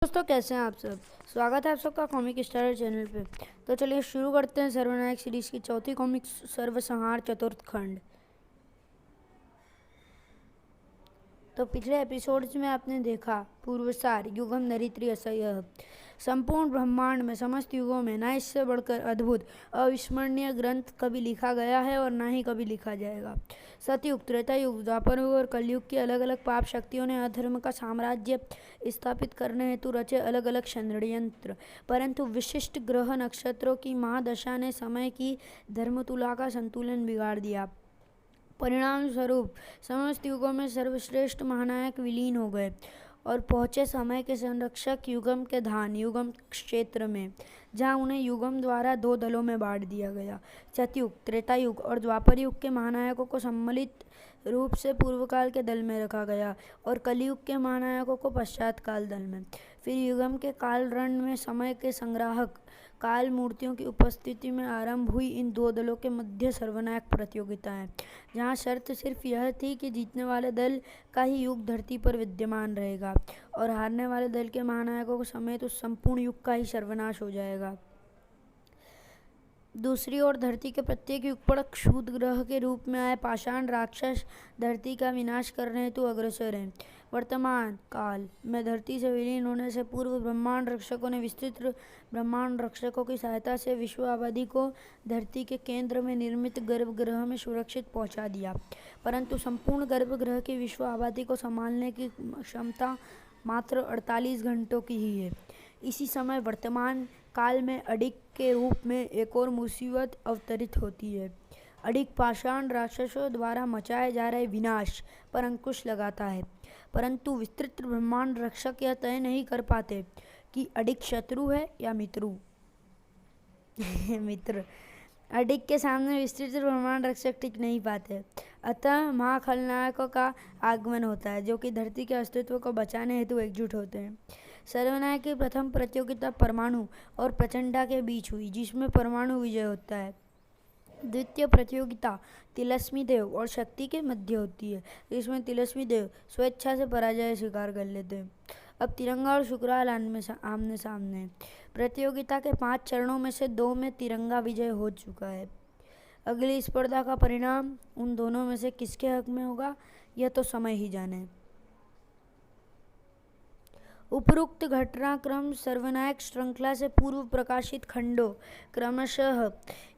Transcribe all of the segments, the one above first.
दोस्तों, कैसे हैं आप सब। स्वागत है आप सबका कॉमिक स्टार चैनल पे। तो चलिए शुरू करते हैं सर्वनायक सीरीज की चौथी कॉमिक सर्वसंहार चतुर्थ खंड। तो पिछले एपिसोड्स में आपने देखा पूर्वसार युगम नरित्री असह्य। संपूर्ण ब्रह्मांड में समस्त युगों में न इससे बढ़कर अद्भुत अविस्मरणीय ग्रंथ कभी लिखा गया है और ना ही कभी लिखा जाएगा। सतयुग, त्रेता युग, द्वापर युग और कलयुग की अलग अलग पाप शक्तियों ने अधर्म का साम्राज्य स्थापित करने हेतु रचे अलग अलग षड्यंत्र, परंतु विशिष्ट ग्रह नक्षत्रों की महादशा ने समय की धर्मतुला का संतुलन बिगाड़ दिया। परिणाम स्वरूप समस्त युगों में सर्वश्रेष्ठ महानायक विलीन हो गए और पहुंचे समय के संरक्षक युगम के धान युगम क्षेत्र में, जहां उन्हें युगम द्वारा दो दलों में बांट दिया गया। सतयुग, त्रेता युग और द्वापर युग के महानायकों को सम्मिलित रूप से पूर्वकाल के दल में रखा गया और कलयुग के महानायकों को पश्चात काल दल में। फिर युगम के काल रण में समय के संग्राहक काल मूर्तियों की उपस्थिति में आरंभ हुई इन दो दलों के मध्य सर्वनायक प्रतियोगिताएं, जहां शर्त सिर्फ यह थी कि जीतने वाले दल का ही युग धरती पर विद्यमान रहेगा और हारने वाले दल के महानायकों समेत उस संपूर्ण युग का ही सर्वनाश हो जाएगा। दूसरी ओर धरती के प्रत्येक युग पर क्षुद्र ग्रह के रूप में आए पाषाण राक्षस धरती का विनाश करने हेतु अग्रसर हैं। वर्तमान काल में धरती से विलीन होने से पूर्व ब्रह्मांड रक्षकों ने विस्तृत ब्रह्मांड रक्षकों की सहायता से विश्व आबादी को धरती के केंद्र में निर्मित गर्भगृह में सुरक्षित पहुंचा दिया, परंतु संपूर्ण गर्भगृह की विश्व आबादी को संभालने की क्षमता मात्र 48 घंटों की ही है। इसी समय वर्तमान काल में अडिग के रूप में एक और मुसीबत अवतरित होती है। अडिग पाषाण राक्षसों द्वारा मचाए जा रहे विनाश पर अंकुश लगाता है, परंतु विस्तृत ब्रह्मांड रक्षक यह तय नहीं कर पाते कि अडिग शत्रु है या मित्रु मित्र। अडिग के सामने विस्तृत ब्रह्मांड रक्षक टिक नहीं पाते, अतः महाखलनायकों का आगमन होता है जो कि धरती के अस्तित्व को बचाने हेतु एकजुट होते हैं। सर्वनायक की प्रथम प्रतियोगिता परमाणु और प्रचंडा के बीच हुई, जिसमें परमाणु विजय होता है। द्वितीय प्रतियोगिता तिलस्मी देव और शक्ति के मध्य होती है, जिसमें तिलस्मी देव स्वेच्छा से पराजय स्वीकार कर लेते हैं। अब तिरंगा और शुक्राल आमने सामने। प्रतियोगिता के 5 चरणों में से 2 में तिरंगा विजय हो चुका है। अगली स्पर्धा का परिणाम उन दोनों में से किसके हक में होगा, यह तो समय ही जाने। उपरोक्त घटनाक्रम सर्वनायक श्रृंखला से पूर्व प्रकाशित खंडों क्रमशः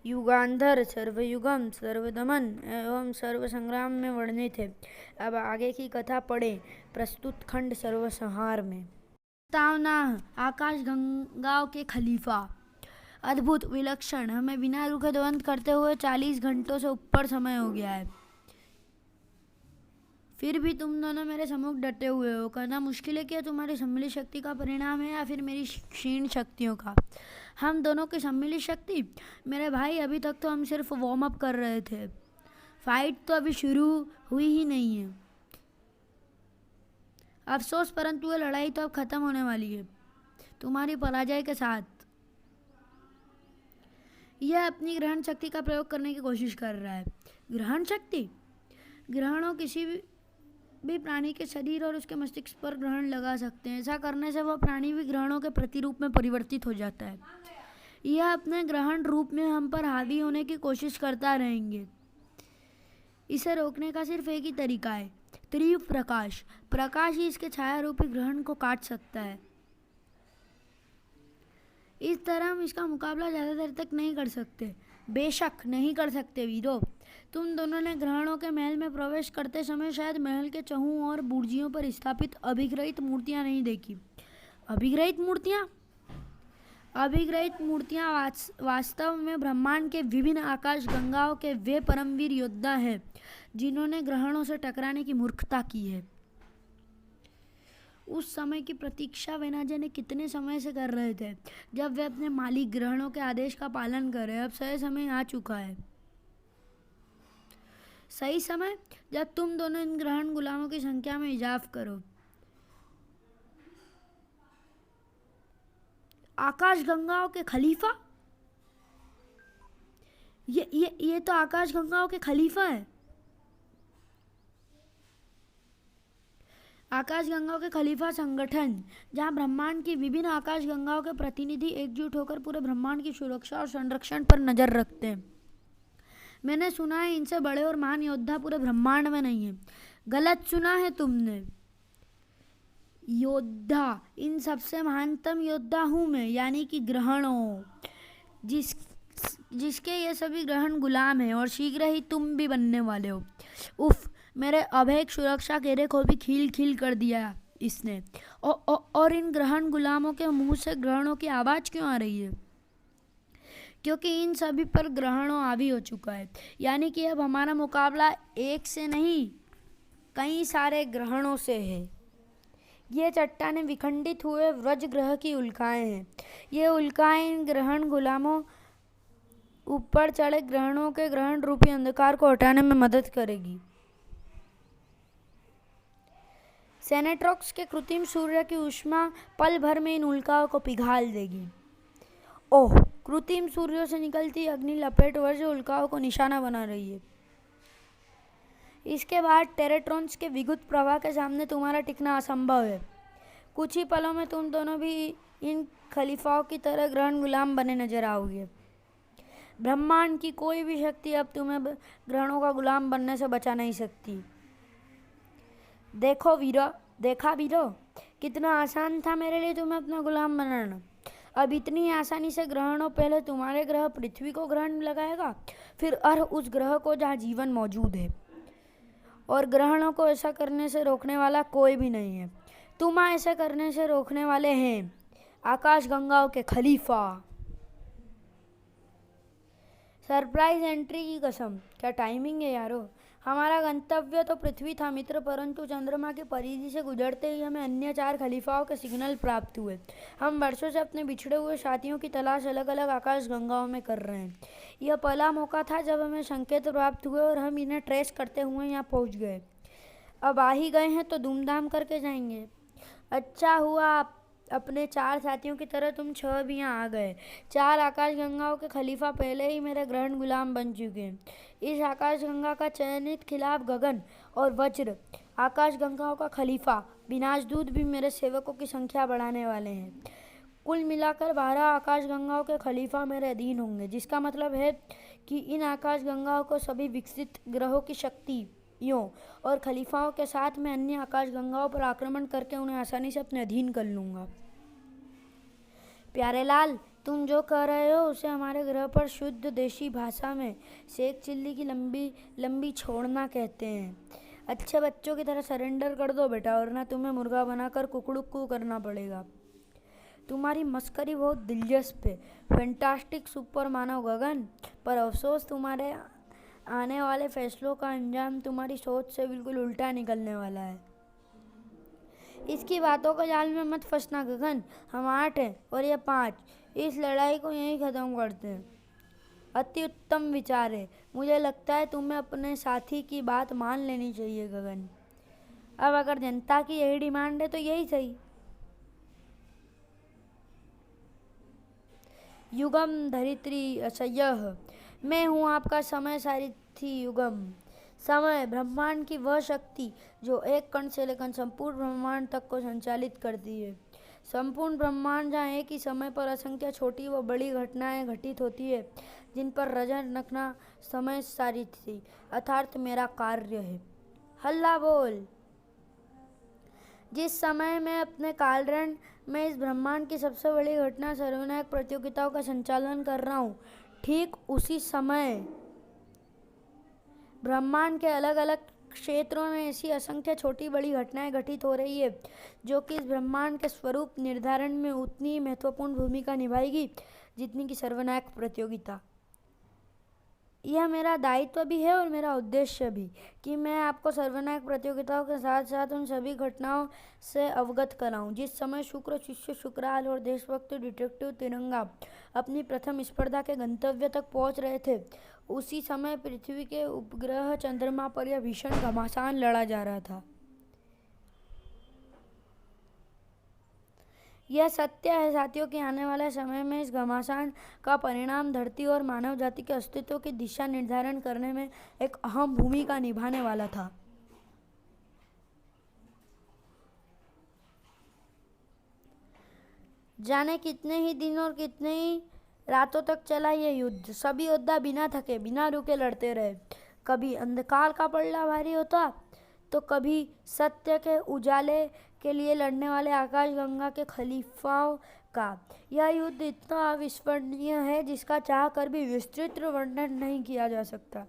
युगांधर, सर्वयुगम, सर्वदमन एवं सर्वसंग्राम में वर्णित है। अब आगे की कथा पढ़े प्रस्तुत खंड सर्वसंहार में। प्रस्तावना: आकाश गंगाओं के खलीफा। अद्भुत, विलक्षण, हमें बिना रुके ध्वंस करते हुए 40 घंटों से ऊपर समय हो गया है, फिर भी तुम दोनों मेरे सम्मुख डटे हुए हो। करना मुश्किल है कि तुम्हारी सम्मिलित शक्ति का परिणाम है या फिर मेरी क्षीण शक्तियों का। हम दोनों की सम्मिलित शक्ति? मेरे भाई, अभी तक तो हम सिर्फ वार्म अप कर रहे थे, फाइट तो अभी शुरू हुई ही नहीं है। अफसोस, परंतु यह लड़ाई तो अब खत्म होने वाली है तुम्हारी पराजय के साथ। यह अपनी ग्रहण शक्ति का प्रयोग करने की कोशिश कर रहा है। ग्रहण शक्ति? ग्रहणों किसी भी प्राणी के शरीर और उसके मस्तिष्क पर ग्रहण लगा सकते हैं। ऐसा करने से वह प्राणी भी ग्रहणों के प्रतिरूप में परिवर्तित हो जाता है। यह अपने ग्रहण रूप में हम पर हावी होने की कोशिश करता रहेंगे। इसे रोकने का सिर्फ एक ही तरीका है, तीव्र प्रकाश। प्रकाश ही इसके छाया रूपी ग्रहण को काट सकता है। इस तरह हम इसका मुकाबला ज़्यादा देर तक नहीं कर सकते। बेशक नहीं कर सकते वीरों। तुम दोनों ने ग्रहणों के महल में प्रवेश करते समय शायद महल के चहुं और बुर्जियों पर स्थापित अभिग्रहित मूर्तियां नहीं देखी। अभिग्रहित मूर्तियां? अभिग्रहित मूर्तियां वास्तव में ब्रह्मांड के विभिन्न आकाश गंगाओं के वे परमवीर योद्धा हैं जिन्होंने ग्रहणों से टकराने की मूर्खता की है। उस समय की प्रतीक्षा वेनाजे ने कितने समय से कर रहे थे जब वे अपने मालिक ग्रहणों के आदेश का पालन करें। अब सही समय आ चुका है। सही समय? जब तुम दोनों इन ग्रहण गुलामों की संख्या में इजाफा करो। आकाश गंगाओं के खलीफा? ये तो आकाश गंगाओं के खलीफा है। आकाशगंगाओं के खलीफा संगठन, जहां ब्रह्मांड की विभिन्न आकाशगंगाओं के प्रतिनिधि एकजुट होकर पूरे ब्रह्मांड की सुरक्षा और संरक्षण पर नजर रखते हैं। मैंने सुना है इनसे बड़े और महान योद्धा पूरे ब्रह्मांड में नहीं है। गलत सुना है तुमने। योद्धा, इन सबसे महानतम योद्धा हूँ मैं, यानी कि ग्रहणों, जिसके ये सभी ग्रहण गुलाम हैं और शीघ्र ही तुम भी बनने वाले हो। उफ, मेरे अभेद सुरक्षा घेरे को भी खील खील कर दिया इसने। और इन ग्रहण गुलामों के मुंह से ग्रहणों की आवाज़ क्यों आ रही है? क्योंकि इन सभी पर ग्रहणों हावी हो चुका है, यानी कि अब हमारा मुकाबला एक से नहीं कई सारे ग्रहणों से है। ये चट्टानें विखंडित हुए व्रज ग्रह की उल्काएं हैं। ये उल्काएं इन ग्रहण गुलामों ऊपर चढ़े ग्रहणों के ग्रहण रूपी अंधकार को हटाने में मदद करेगी। सेनेट्रॉक्स के कृत्रिम सूर्य की ऊष्मा पल भर में इन उल्काओं को पिघाल देगी। ओह, कृत्रिम सूर्यों से निकलती अग्नि लपेट वर्ष उल्काओं को निशाना बना रही है। इसके बाद टेरेट्रॉन्स के विद्युत प्रवाह के सामने तुम्हारा टिकना असंभव है। कुछ ही पलों में तुम दोनों भी इन खलीफाओं की तरह ग्रहण गुलाम बने नजर आओगे। ब्रह्मांड की कोई भी शक्ति अब तुम्हें ग्रहणों का गुलाम बनने से बचा नहीं सकती। देखा वीरो, कितना आसान था मेरे लिए तुम्हें अपना गुलाम बनाना। अब इतनी आसानी से ग्रहणों पहले तुम्हारे ग्रह पृथ्वी को ग्रहण लगाएगा, फिर उस ग्रह को जहाँ जीवन मौजूद है। और ग्रहणों को ऐसा करने से रोकने वाला कोई भी नहीं है। तुम ऐसा करने से रोकने वाले हैं आकाशगंगाओं के खलीफा। सरप्राइज एंट्री की कसम, क्या टाइमिंग है यारो। हमारा गंतव्य तो पृथ्वी था मित्र, परंतु चंद्रमा की परिधि से गुजरते ही हमें अन्य 4 खलीफाओं के सिग्नल प्राप्त हुए। हम वर्षों से अपने बिछड़े हुए साथियों की तलाश अलग अलग आकाश गंगाओं में कर रहे हैं। यह पहला मौका था जब हमें संकेत प्राप्त हुए और हम इन्हें ट्रेस करते हुए यहाँ पहुँच गए। अब आ ही गए हैं तो धूमधाम करके जाएंगे। अच्छा हुआ आप अपने 4 साथियों की तरह तुम 6 भी यहाँ आ गए। 4 आकाशगंगाओं के खलीफा पहले ही मेरे ग्रहण गुलाम बन चुके हैं। इस आकाशगंगा का चयनित खिलाफ गगन और वज्र आकाशगंगाओं का खलीफा विनाशदूत भी मेरे सेवकों की संख्या बढ़ाने वाले हैं। कुल मिलाकर 12 आकाशगंगाओं के खलीफा मेरे अधीन होंगे, जिसका मतलब है कि इन आकाशगंगाओं को सभी विकसित ग्रहों की शक्तियों और खलीफाओं के साथ मैं अन्य आकाशगंगाओं पर आक्रमण करके उन्हें आसानी से अपने अधीन कर लूँगा। प्यारे लाल, तुम जो कह रहे हो उसे हमारे ग्रह पर शुद्ध देशी भाषा में शेख चिल्ली की लंबी छोड़ना कहते हैं। अच्छे बच्चों की तरह सरेंडर कर दो बेटा, और ना तुम्हें मुर्गा बनाकर कुकड़ुक्कू करना पड़ेगा। तुम्हारी मस्करी बहुत दिलचस्प है, फैंटास्टिक सुपर मानव गगन, पर अफसोस तुम्हारे आने वाले फैसलों का अंजाम तुम्हारी सोच से बिल्कुल उल्टा निकलने वाला है। इसकी बातों के जाल में मत फंसना गगन। हम 8 हैं और ये 5। इस लड़ाई को यहीं ख़त्म करते हैं। अति उत्तम विचार है। मुझे लगता है तुम्हें अपने साथी की बात मान लेनी चाहिए गगन। अब अगर जनता की यही डिमांड है तो यही सही। युगम धरित्री असह्य, मैं हूँ आपका समय सारथी युगम। समय, ब्रह्मांड की वह शक्ति जो एक कण से लेकर संपूर्ण ब्रह्मांड तक को संचालित करती है। संपूर्ण ब्रह्मांड जहाँ एक ही समय पर असंख्य छोटी व बड़ी घटनाएं घटित होती है, जिन पर नजर रखना समय सारथी अर्थात मेरा कार्य है। हल्ला बोल। जिस समय मैं अपने कालरण में इस ब्रह्मांड की सबसे बड़ी घटना सर्वनायक प्रतियोगिताओं का संचालन कर रहा हूँ, ठीक उसी समय ब्रह्मांड के अलग अलग क्षेत्रों में ऐसी असंख्य छोटी बड़ी घटनाएं घटित हो रही है, जो कि इस ब्रह्मांड के स्वरूप निर्धारण में उतनी ही महत्वपूर्ण भूमिका निभाएगी जितनी कि सर्वनायक प्रतियोगिता। यह मेरा दायित्व भी है और मेरा उद्देश्य भी कि मैं आपको सर्वनायक प्रतियोगिताओं के साथ साथ उन सभी घटनाओं से अवगत कराऊं। जिस समय शुक्र शिष्य शुक्राल और देशभक्त डिटेक्टिव तिरंगा अपनी प्रथम स्पर्धा के गंतव्य तक पहुंच रहे थे, उसी समय पृथ्वी के उपग्रह चंद्रमा पर यह भीषण घमासान लड़ा जा रहा था। यह सत्य है साथियों कि आने वाले समय में इस घमासान का परिणाम धरती और मानव जाति के अस्तित्व की दिशा निर्धारण करने में एक अहम भूमिका निभाने वाला था। जाने कितने ही दिन और कितने ही रातों तक चला ये युद्ध। सभी योद्धा बिना थके बिना रुके लड़ते रहे। कभी अंधकार का पलड़ा भारी होता तो कभी सत्य के उजाले के लिए लड़ने वाले आकाशगंगा के खलीफाओं का। यह युद्ध इतना अविस्मरणीय है जिसका चाह कर भी विस्तृत वर्णन नहीं किया जा सकता।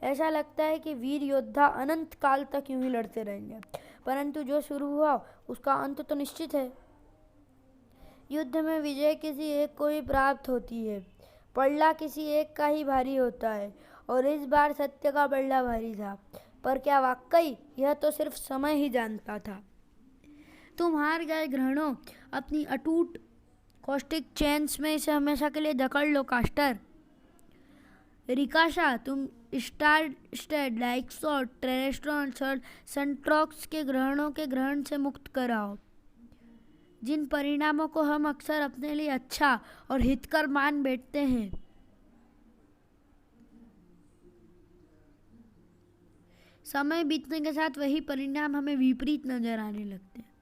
ऐसा लगता है कि वीर योद्धा अनंत काल तक यूं ही लड़ते रहेंगे, परंतु जो शुरू हुआ उसका अंत तो निश्चित है। युद्ध में विजय किसी एक को ही प्राप्त होती है। पलड़ा किसी एक का ही भारी होता है और इस बार सत्य का पलड़ा भारी था। पर क्या वाकई? यह तो सिर्फ समय ही जानता था। तुम हार गए ग्रहणों। अपनी अटूट कॉस्टिक चेन्स में इसे हमेशा के लिए जकड़ लो कास्टर। रिकाशा, तुम स्टार स्टेड, लाइक्सॉट, टेरेस्ट्रॉन, सनट्रॉक्स के ग्रहण से मुक्त कराओ, जिन परिणामों को हम अक्सर अपने लिए अच्छा और हितकर मान बैठते हैं। समय बीतने के साथ वही परिणाम हमें विपरीत नजर आने लगते हैं।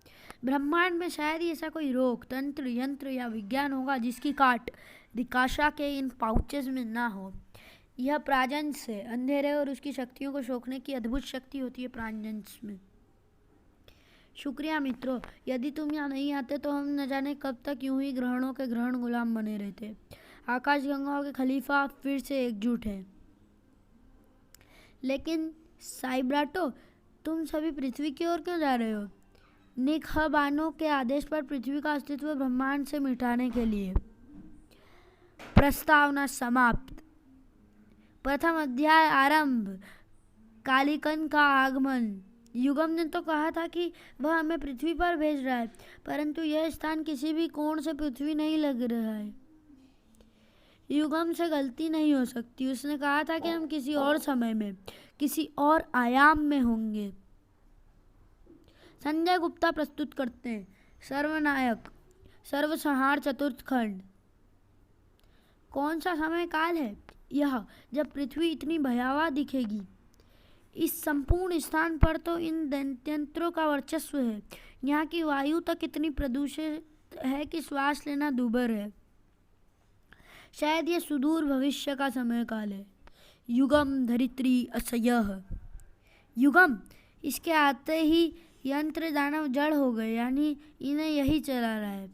ब्रह्मांड में शायद ही ऐसा कोई रोग, तंत्र, यंत्र या विज्ञान होगा जिसकी काट रिकाशा के इन पाउचेस में ना हो। यह प्राजंस है। अंधेरे और उसकी शक्तियों को सोखने की अद्भुत शक्ति होती है प्राजंस में। शुक्रिया मित्रों। यदि तुम यहाँ नहीं आते तो हम न जाने कब तक यूं ही ग्रहणों के ग्रहण गुलाम बने रहते। आकाशगंगाओं के खलीफा फिर से एकजुट हैं। लेकिन साइब्राटो, तुम सभी पृथ्वी की ओर क्यों जा रहे हो? निखबानों के आदेश पर पृथ्वी का अस्तित्व ब्रह्मांड से मिटाने के लिए। प्रस्तावना समाप्त। प्रथम अध्याय आरंभ। कालिकन का आगमन। युगम ने तो कहा था कि वह हमें पृथ्वी पर भेज रहा है, परंतु यह स्थान किसी भी कोण से पृथ्वी नहीं लग रहा है। युगम से गलती नहीं हो सकती। उसने कहा था कि हम किसी और समय में, किसी और आयाम में होंगे। संजय गुप्ता प्रस्तुत करते हैं सर्वनायक सर्वसंहार चतुर्थ खंड। कौन सा समय काल है यह जब पृथ्वी इतनी भयावह दिखेगी? इस संपूर्ण स्थान पर तो इन दैत्यंत्रों का वर्चस्व है। यहाँ की वायु तक इतनी प्रदूषित है कि श्वास लेना दूभर है। शायद ये सुदूर भविष्य का समय काल है। युगम धरित्री असह्य। युगम, इसके आते ही यंत्र दानव जड़ हो गए, यानी इन्हें यही चला रहा है।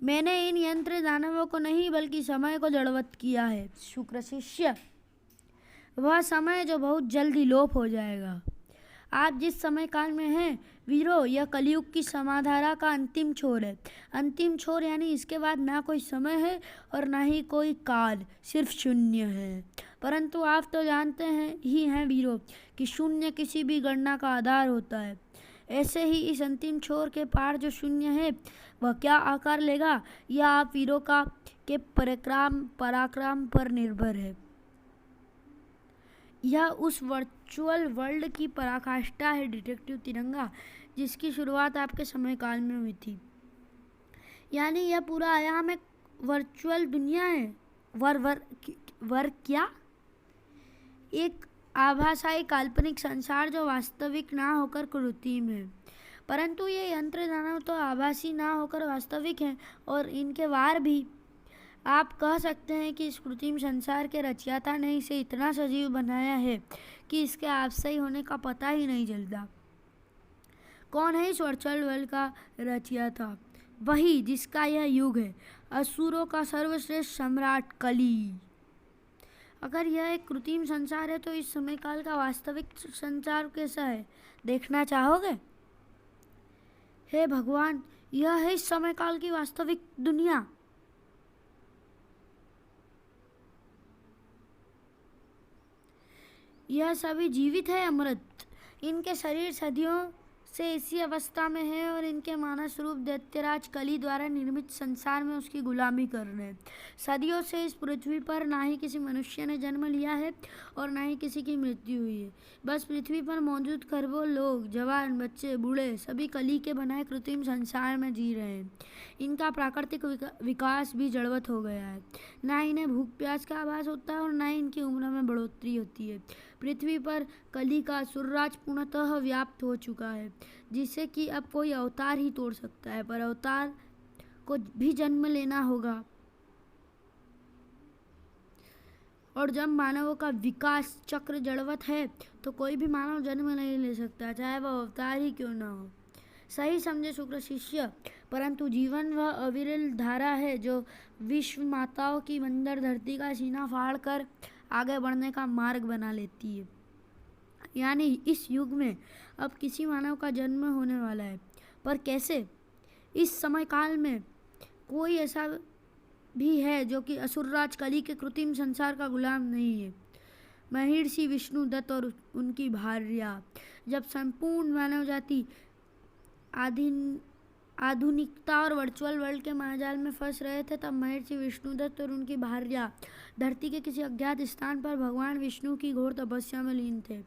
मैंने इन यंत्र दानवों को नहीं बल्कि समय को जड़वत किया है। शुक्र शिष्य, वह समय जो बहुत जल्दी लोप हो जाएगा। आप जिस समय काल में हैं वीरों, यह कलयुग की समाधारा का अंतिम छोर है। अंतिम छोर यानी इसके बाद ना कोई समय है और ना ही कोई काल, सिर्फ शून्य है। परंतु आप तो जानते हैं वीरों कि शून्य किसी भी गणना का आधार होता है। ऐसे ही इस अंतिम छोर के पार जो शून्य है वह क्या आकार लेगा, यह आप वीरों के पराक्रम पर निर्भर है। यह उस वर्चुअल वर्ल्ड की पराकाष्ठा है डिटेक्टिव तिरंगा, जिसकी शुरुआत आपके समय काल में हुई थी। यानी यह पूरा आयाम एक वर्चुअल दुनिया है। वर क्या? एक आभासाई काल्पनिक संसार जो वास्तविक ना होकर कृत्रिम है। परंतु ये यंत्र दानव तो आभासी ना होकर वास्तविक हैं और इनके वार भी। आप कह सकते हैं कि इस कृत्रिम संसार के रचयिता ने इसे इतना सजीव बनाया है कि इसके आपसी होने का पता ही नहीं चलता। कौन है इस वर्चुअल वर्ल्ड का रचयिता? वही जिसका यह युग है, असुरों का सर्वश्रेष्ठ सम्राट कली। अगर यह एक कृत्रिम संसार है तो इस समय काल का वास्तविक संसार कैसा है, देखना चाहोगे? हे भगवान, यह है इस समय काल की वास्तविक दुनिया। यह सभी जीवित है, अमृत। इनके शरीर सदियों से इसी अवस्था में है और इनके मानस रूप दैत्यराज कली द्वारा निर्मित संसार में उसकी गुलामी कर रहे हैं। सदियों से इस पृथ्वी पर ना ही किसी मनुष्य ने जन्म लिया है और ना ही किसी की मृत्यु हुई है। बस पृथ्वी पर मौजूद खरबों लोग, जवान, बच्चे, बूढ़े, सभी कली के बनाए कृत्रिम संसार में जी रहे हैं। इनका प्राकृतिक विकास भी जड़वत हो गया है। ना इन्हें भूख प्यास का आभास होता है और ना ही इनकी उम्र में बढ़ोतरी होती है। पृथ्वी पर कली का असुरराज पूर्णतः व्याप्त हो चुका है, जिसे कि अब कोई अवतार ही तोड़ सकता है। पर अवतार को भी जन्म लेना होगा। और जब मानवों का विकास चक्र जड़वत है तो कोई भी मानव जन्म नहीं ले सकता, चाहे वह अवतार ही क्यों ना हो। सही समझे शुक्र शिष्य, परंतु जीवन वह अविरल धारा है जो विश्व माताओं की बंजर धरती का सीना फाड़ कर आगे बढ़ने का मार्ग बना लेती है। यानी इस युग में अब किसी मानव का जन्म होने वाला है, पर कैसे? इस समय काल में कोई ऐसा भी है जो कि असुरराज कली के कृत्रिम संसार का गुलाम नहीं है। महर्षि विष्णुदत्त और उनकी भार्या। जब संपूर्ण मानव जाति आधुनिकता और वर्चुअल वर्ल्ड के मायाजाल में फंस रहे थे, तब महर्षि विष्णुदत्त और उनकी भार्या धरती के किसी अज्ञात स्थान पर भगवान विष्णु की घोर तपस्या में लीन थे।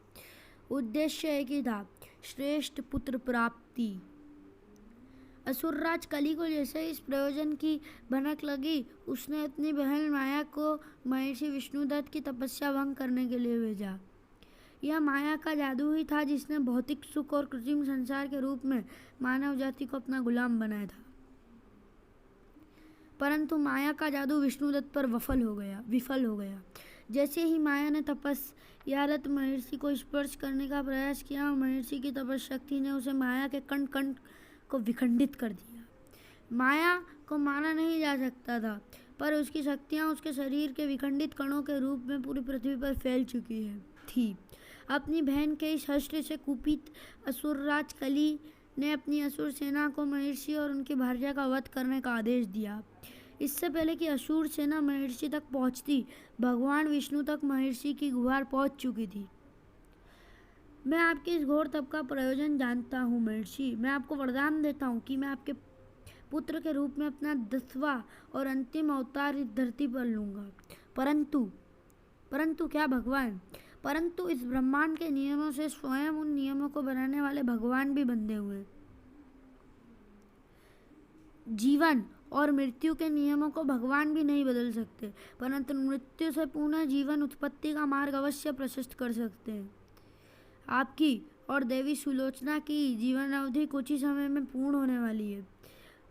उद्देश्य एक ही था, श्रेष्ठ पुत्र प्राप्ति। असुरराज कली को जैसे इस प्रयोजन की भनक लगी, उसने अपनी बहन माया को महर्षि विष्णुदत्त की तपस्या भंग करने के लिए भेजा। यह माया का जादू ही था जिसने भौतिक सुख और कृत्रिम संसार के रूप में मानव जाति को अपना गुलाम बनाया था। परंतु माया का जादू विष्णुदत्त पर विफल हो गया। जैसे ही माया ने तपस्यारत महर्षि को स्पर्श करने का प्रयास किया, महर्षि की तपशक्ति ने उसे माया के कण कण को विखंडित कर दिया। माया को माना नहीं जा सकता था, पर उसकी शक्तियां उसके शरीर के विखंडित कणों के रूप में पूरी पृथ्वी पर फैल चुकी थी। अपनी बहन के इस हश्र से कुपित असुरराज कली ने अपनी असुर सेना को महर्षि और उनकी भार्या का वध करने का आदेश दिया। इससे पहले कि असुर सेना महर्षि तक पहुंचती, भगवान विष्णु तक महर्षि की गुहार पहुंच चुकी थी। मैं आपके इस घोर तप का प्रयोजन जानता हूँ महर्षि। मैं आपको वरदान देता हूँ कि मैं आपके पुत्र के रूप में अपना 10वां और अंतिम अवतार इस धरती पर लूँगा। परंतु क्या भगवान? परंतु इस ब्रह्मांड के नियमों से स्वयं उन नियमों को बनाने वाले भगवान भी बंधे हुए। जीवन और मृत्यु के नियमों को भगवान भी नहीं बदल सकते, परंतु मृत्यु से पुनः जीवन उत्पत्ति का मार्ग अवश्य प्रशस्त कर सकते हैं। आपकी और देवी सुलोचना की जीवन अवधि कुछ ही समय में पूर्ण होने वाली है।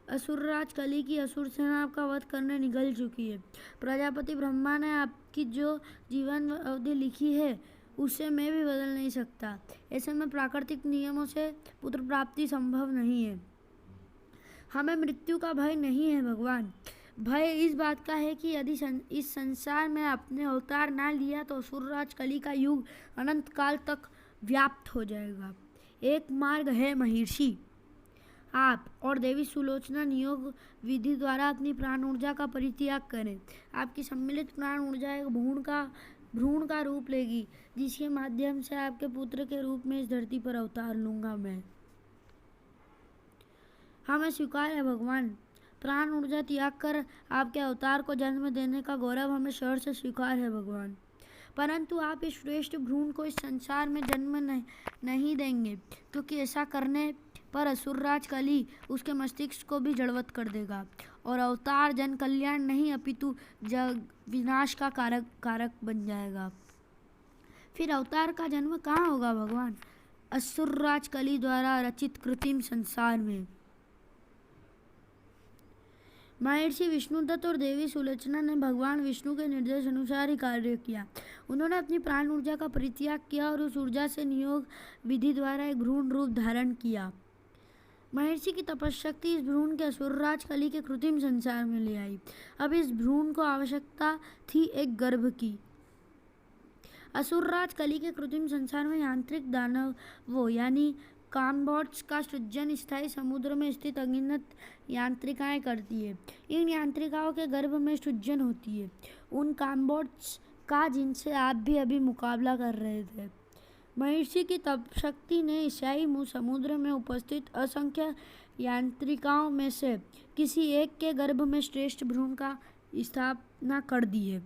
असुरराज कली की असुर सेना आपका वध करने निकल चुकी है। प्रजापति ब्रह्मा ने आपकी जो जीवन अवधि लिखी है उसे मैं भी बदल नहीं सकता। ऐसे में प्राकृतिक नियमों से पुत्र प्राप्ति संभव नहीं है। हमें मृत्यु का भय नहीं है भगवान। भय इस बात का है कि यदि इस संसार में आपने अवतार ना लिया तो असुरराज कली का युग अनंत काल तक व्याप्त हो जाएगा। एक मार्ग है महर्षि, आप और देवी सुलोचना नियोग विधि द्वारा अपनी प्राण ऊर्जा का परित्याग करें। आपकी सम्मिलित प्राण ऊर्जा एक भ्रूण का रूप लेगी, जिसके माध्यम से आपके पुत्र के रूप में इस धरती पर अवतार लूंगा मैं। हमें स्वीकार है भगवान। प्राण ऊर्जा त्याग कर आपके अवतार को जन्म देने का गौरव हमें शहर से स्वीकार है भगवान। परंतु आप इस श्रेष्ठ भ्रूण को इस संसार में जन्म नहीं देंगे, क्योंकि ऐसा करने पर असुरराज कली उसके मस्तिष्क को भी जड़वत कर देगा और अवतार जन कल्याण नहीं अपितु जग विनाश का कारक बन जाएगा। फिर अवतार का जन्म कहाँ होगा भगवान? असुरराज कली द्वारा रचित कृत्रिम संसार में। महर्षि विष्णुदत्त और देवी सुलोचना ने भगवान विष्णु के निर्देश अनुसार ही कार्य किया। उन्होंने अपनी प्राण ऊर्जा का परित्याग किया और उस ऊर्जा से नियोग विधि द्वारा एक भ्रूण रूप धारण किया। महर्षि की तपशक्ति इस भ्रूण के असुरराज कली के कृत्रिम संसार में ले आई। अब इस भ्रूण को आवश्यकता थी एक गर्भ की। असुरराज कली के कृत्रिम संसार में यांत्रिक दानवों यानी काम्बोट्स का सृजन स्थायी समुद्र में स्थित अगिनत यांत्रिकाएं करती है। इन यांत्रिकाओं के गर्भ में सृजन होती है उन काम्बोट्स का जिनसे आप भी अभी मुकाबला कर रहे थे। महर्षि की तपशक्ति ने ईसाई समुद्र में उपस्थित असंख्य यांत्रिकाओं में से किसी एक के गर्भ में श्रेष्ठ भ्रूण का स्थापना कर दी है।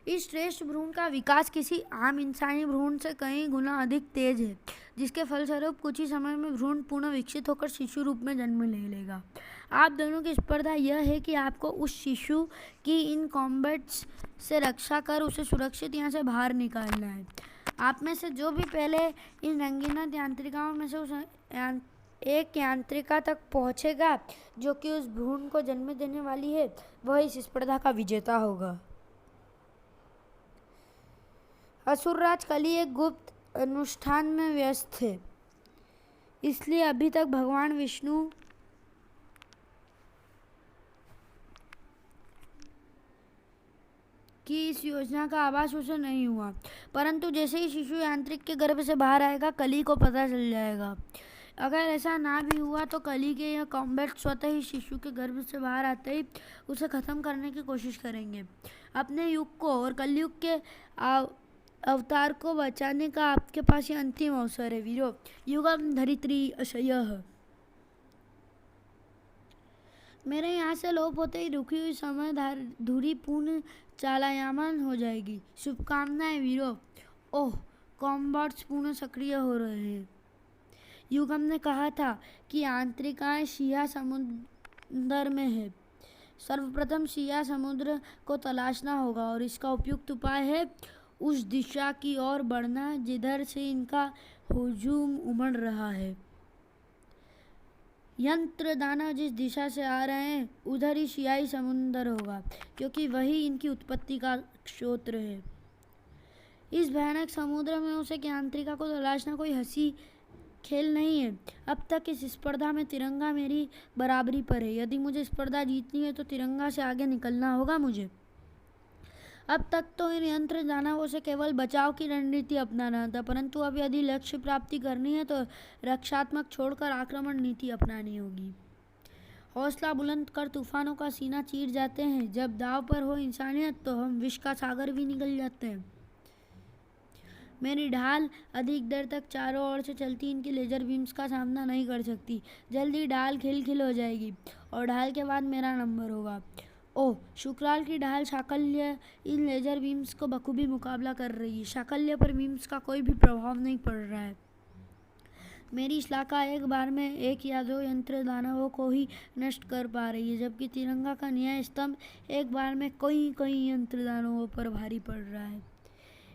इस श्रेष्ठ भ्रूण का विकास किसी आम इंसानी भ्रूण से कई गुना अधिक तेज है, जिसके फलस्वरूप कुछ ही समय में भ्रूण पुनः विकसित होकर शिशु रूप में जन्म ले लेगा। आप दोनों की स्पर्धा यह है कि आपको उस शिशु की इन कॉम्बैट्स से रक्षा कर उसे सुरक्षित यहाँ से बाहर निकालना है। आप में से जो भी पहले इन रंगीन यांत्रिकाओं में से उस एक यांत्रिका तक पहुंचेगा जो कि उस भ्रूण को जन्म देने वाली है, वह इस स्पर्धा का विजेता होगा। असुरराज कली एक गुप्त अनुष्ठान में व्यस्त थे, इसलिए अभी तक भगवान विष्णु की इस योजना का आभास उसे नहीं हुआ। परंतु जैसे ही शिशु यांत्रिक के गर्भ से बाहर आएगा, कली को पता चल जाएगा। अगर ऐसा ना भी हुआ तो कली के यह कॉम्बैट स्वतः ही शिशु के गर्भ से बाहर आते ही उसे खत्म करने की कोशिश करेंगे। अपने युग को और कलयुग के अवतार को बचाने का आपके पास ये अंतिम अवसर है वीरो। युगम धरित्री अशयः। मेरे यहाँ से लोप होते ही रुकी हुई समय धुरी पूर्ण चालायमान हो जाएगी। शुभकामनाएं वीरो। ओह, कॉम्बैट्स पुनः सक्रिय हो रहे हैं। युगम ने कहा था कि आंतरिकाएं शिया समुद्र में है। सर्वप्रथम शिया समुद्र को तलाशना होगा और इसका उपयुक्त उपाय है उस दिशा की ओर बढ़ना जिधर से इनका हुजूम उमड़ रहा है। यंत्र दानव जिस दिशा से आ रहे हैं उधर ही शियाई समुद्र होगा, क्योंकि वही इनकी उत्पत्ति का क्षेत्र है। इस भयानक समुद्र में उसे यांत्रिका को तलाशना कोई हंसी खेल नहीं है। अब तक इस स्पर्धा में तिरंगा मेरी बराबरी पर है। यदि मुझे स्पर्धा जीतनी है तो तिरंगा से आगे निकलना होगा मुझे। अब तक तो इन यंत्र दानवों से केवल बचाव की रणनीति अपनाना था, परंतु अब यदि लक्ष्य प्राप्ति करनी है तो रक्षात्मक छोड़कर आक्रमण नीति अपनानी होगी। हौसला बुलंद कर तूफानों का सीना चीर जाते हैं। जब दाव पर हो इंसानियत तो हम विष का सागर भी निकल जाते हैं। मेरी ढाल अधिक देर तक चारों ओर से चलती इनकी लेजर बीम्स का सामना नहीं कर सकती। जल्दी ढाल खिलखिल हो जाएगी और ढाल के बाद मेरा नंबर होगा। ओह, शुक्राल की ढाल शाकल्य इन लेजर बीम्स को बखूबी मुकाबला कर रही है। शाकल्य पर बीम्स का कोई भी प्रभाव नहीं पड़ रहा है। मेरी श्लाका एक बार में एक या दो यंत्र दानवों को ही नष्ट कर पा रही है, जबकि तिरंगा का न्याय स्तंभ एक बार में कई यंत्र दानवों पर भारी पड़ रहा है।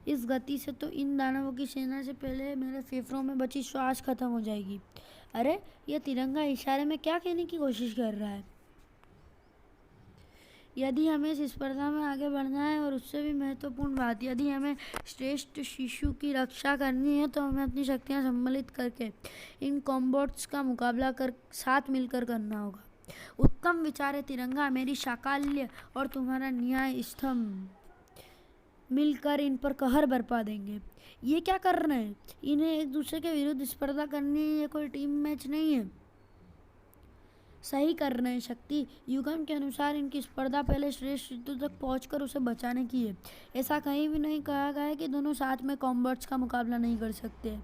इस गति से तो इन दानवों की सेना से पहले मेरे फेफड़ों में बची श्वास खत्म हो जाएगी। अरे, यह तिरंगा इशारे में क्या कहने की कोशिश कर रहा है? यदि हमें इस स्पर्धा में आगे बढ़ना है, और उससे भी महत्वपूर्ण बात, यदि हमें श्रेष्ठ शिशु की रक्षा करनी है, तो हमें अपनी शक्तियाँ सम्मिलित करके इन कॉम्बैट्स का मुकाबला साथ मिलकर करना होगा। उत्तम विचार है तिरंगा। मेरी शाकल्य और तुम्हारा न्याय स्तंभ मिलकर इन पर कहर बरपा देंगे। ये क्या कर रहे हैं? इन्हें एक दूसरे के विरुद्ध स्पर्धा करनी है, ये कोई टीम मैच नहीं है। सही कर रहे हैं शक्ति। युगम के अनुसार इनकी स्पर्धा पहले श्रेष्ठ शिशु तक पहुंचकर उसे बचाने की है। ऐसा कहीं भी नहीं कहा गया है कि दोनों साथ में कॉम्बैट्स का मुकाबला नहीं कर सकते।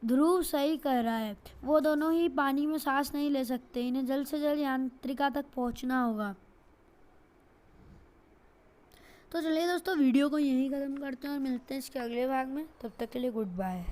ध्रुव सही कह रहा है। वो दोनों ही पानी में सांस नहीं ले सकते। इन्हें जल्द से जल्द यांत्रिका तक पहुंचना होगा। तो चलिए दोस्तों, वीडियो को यहीं खत्म करते हैं और मिलते हैं इसके अगले भाग में। तब तक के लिए गुड बाय।